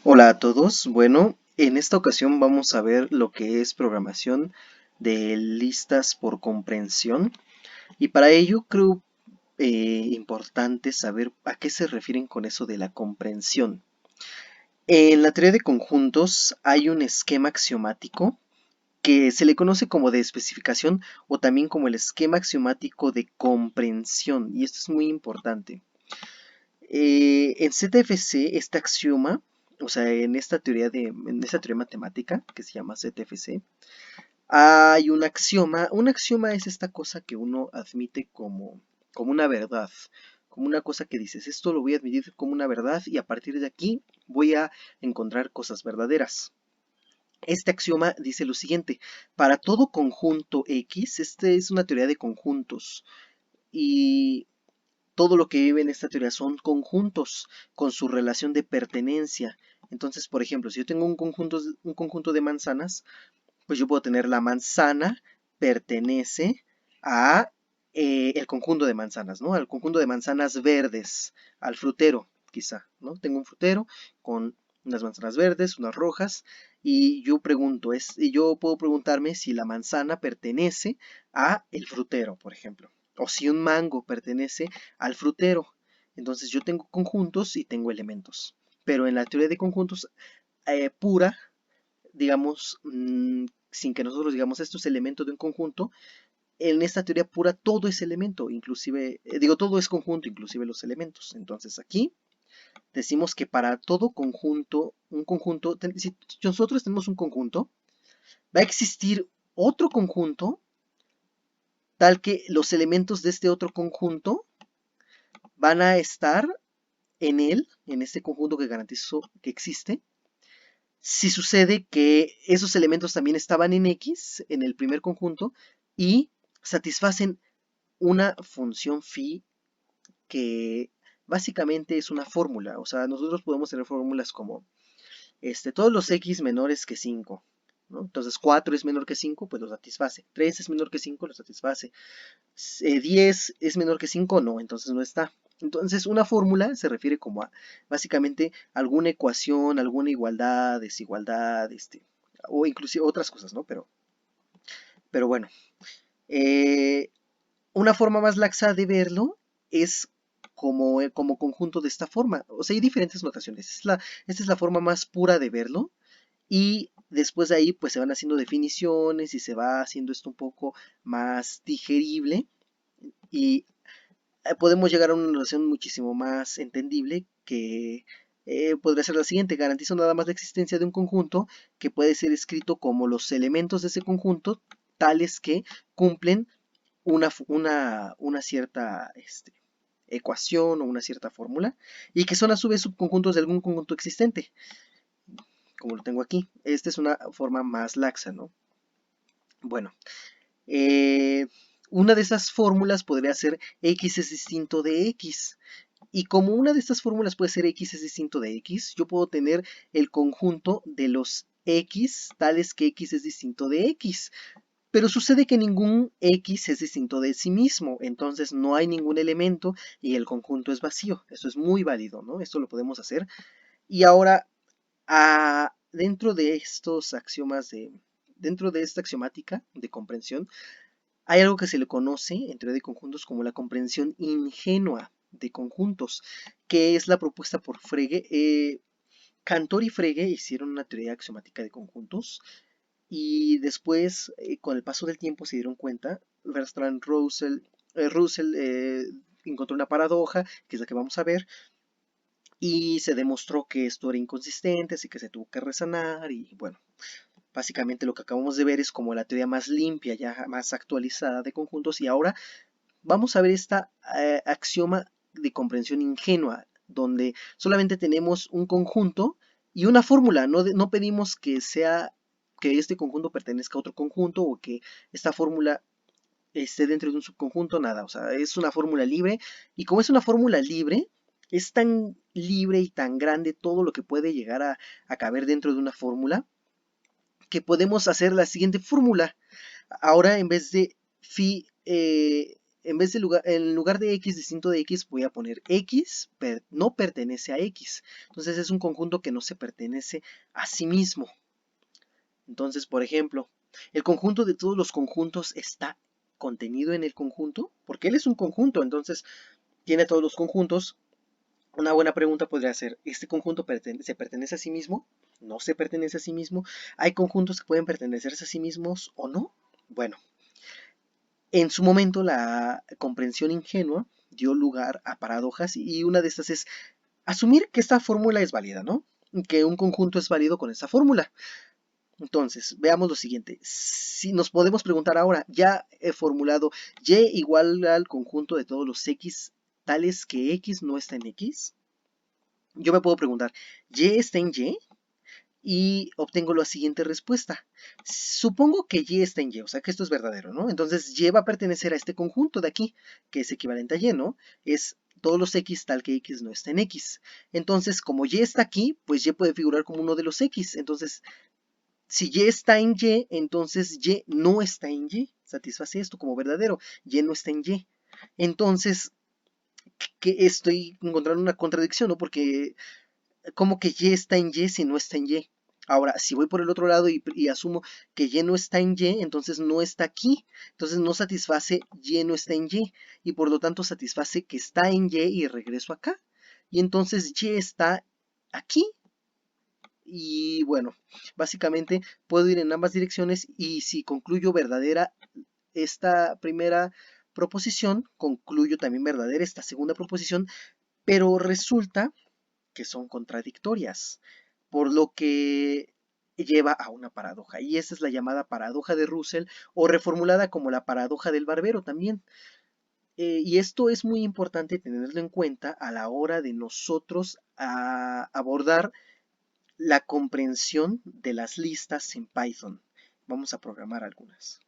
Hola a todos. Bueno, en esta ocasión vamos a ver lo que es programación de listas por comprensión y para ello creo importante saber a qué se refieren con eso de la comprensión. En la teoría de conjuntos hay un esquema axiomático que se le conoce como de especificación o también como el esquema axiomático de comprensión, y esto es muy importante. En ZFC, este axioma, o sea, en esta teoría matemática que se llama ZFC, hay un axioma. Un axioma es esta cosa que uno admite como una verdad, como una cosa que dices, esto lo voy a admitir como una verdad y a partir de aquí voy a encontrar cosas verdaderas. Este axioma dice lo siguiente: para todo conjunto X, este es una teoría de conjuntos, y todo lo que vive en esta teoría son conjuntos con su relación de pertenencia. Entonces, por ejemplo, si yo tengo un conjunto de manzanas, pues yo puedo tener la manzana pertenece a el conjunto de manzanas, ¿no? Al conjunto de manzanas verdes, al frutero, quizá, ¿no? Tengo un frutero con unas manzanas verdes, unas rojas, y yo puedo preguntarme si la manzana pertenece a el frutero, por ejemplo, o si un mango pertenece al frutero. Entonces yo tengo conjuntos y tengo elementos. Pero en la teoría de conjuntos pura, digamos, sin que nosotros digamos esto es elemento de un conjunto, en esta teoría pura todo es elemento, inclusive, todo es conjunto, inclusive los elementos. Entonces aquí decimos que para todo conjunto, si nosotros tenemos un conjunto, va a existir otro conjunto tal que los elementos de este otro conjunto van a estar en este conjunto que garantizo que existe, si sucede que esos elementos también estaban en X, en el primer conjunto, y satisfacen una función phi que básicamente es una fórmula. O sea, nosotros podemos tener fórmulas como todos los X menores que 5, ¿no? Entonces 4 es menor que 5, pues lo satisface. 3 es menor que 5, lo satisface. 10 es menor que 5, no, entonces no está. Entonces una fórmula se refiere como a básicamente alguna ecuación, alguna igualdad, desigualdad, o inclusive otras cosas, ¿no? Pero bueno, eh, una forma más laxa de verlo es como conjunto de esta forma. O sea, hay diferentes notaciones. Esta es la forma más pura de verlo. Y después de ahí, pues se van haciendo definiciones y se va haciendo esto un poco más digerible. Y podemos llegar a una relación muchísimo más entendible que podría ser la siguiente: garantizo nada más la existencia de un conjunto que puede ser escrito como los elementos de ese conjunto tales que cumplen una cierta ecuación o una cierta fórmula y que son a su vez subconjuntos de algún conjunto existente, como lo tengo aquí. Esta es una forma más laxa, ¿no? Bueno, eh, una de esas fórmulas podría ser x es distinto de x. Y como una de estas fórmulas puede ser x es distinto de x, yo puedo tener el conjunto de los x tales que x es distinto de x. Pero sucede que ningún x es distinto de sí mismo, entonces no hay ningún elemento y el conjunto es vacío. Eso es muy válido, ¿no? Esto lo podemos hacer. Y ahora, dentro de dentro de esta axiomática de comprensión, hay algo que se le conoce en teoría de conjuntos como la comprensión ingenua de conjuntos, que es la propuesta por Frege. Cantor y Frege hicieron una teoría axiomática de conjuntos y después, con el paso del tiempo, se dieron cuenta, Bertrand Russell encontró una paradoja, que es la que vamos a ver, y se demostró que esto era inconsistente, así que se tuvo que resanar, y bueno, básicamente lo que acabamos de ver es como la teoría más limpia, ya más actualizada de conjuntos, y ahora vamos a ver esta axioma de comprensión ingenua, donde solamente tenemos un conjunto y una fórmula. No pedimos que este conjunto pertenezca a otro conjunto o que esta fórmula esté dentro de un subconjunto, nada. O sea, es una fórmula libre. Y como es una fórmula libre, es tan libre y tan grande todo lo que puede llegar a caber dentro de una fórmula, que podemos hacer la siguiente fórmula. Ahora, en vez de phi en lugar de X distinto de X, voy a poner X no pertenece a X. Entonces es un conjunto que no se pertenece a sí mismo. Entonces, por ejemplo, el conjunto de todos los conjuntos está contenido en el conjunto, porque él es un conjunto, entonces tiene todos los conjuntos. Una buena pregunta podría ser, ¿este conjunto se pertenece a sí mismo? ¿No se pertenece a sí mismo? ¿Hay conjuntos que pueden pertenecerse a sí mismos o no? Bueno, en su momento la comprensión ingenua dio lugar a paradojas y una de estas es asumir que esta fórmula es válida, ¿no? Que un conjunto es válido con esta fórmula. Entonces, veamos lo siguiente. Si nos podemos preguntar ahora, ya he formulado y igual al conjunto de todos los x tales que x no está en x. Yo me puedo preguntar, ¿y está en y? Y obtengo la siguiente respuesta. Supongo que y está en y, o sea que esto es verdadero, ¿no? Entonces y va a pertenecer a este conjunto de aquí, que es equivalente a y, ¿no? Es todos los x tal que x no está en x. Entonces, como y está aquí, pues y puede figurar como uno de los x. Entonces, si y está en y, entonces y no está en y. Satisface esto como verdadero. Y no está en y. Entonces, que estoy encontrando una contradicción, ¿no? Porque como que y está en y si no está en y. Ahora, si voy por el otro lado y asumo que y no está en y, entonces no está aquí. Entonces no satisface y no está en y. Y por lo tanto satisface que está en y regreso acá. Y entonces y está aquí. Y bueno, básicamente puedo ir en ambas direcciones y si concluyo verdadera esta primera proposición, concluyo también verdadera esta segunda proposición, pero resulta que son contradictorias, por lo que lleva a una paradoja. Y esa es la llamada paradoja de Russell o reformulada como la paradoja del barbero también. Y esto es muy importante tenerlo en cuenta a la hora de nosotros abordar la comprensión de las listas en Python. Vamos a programar algunas.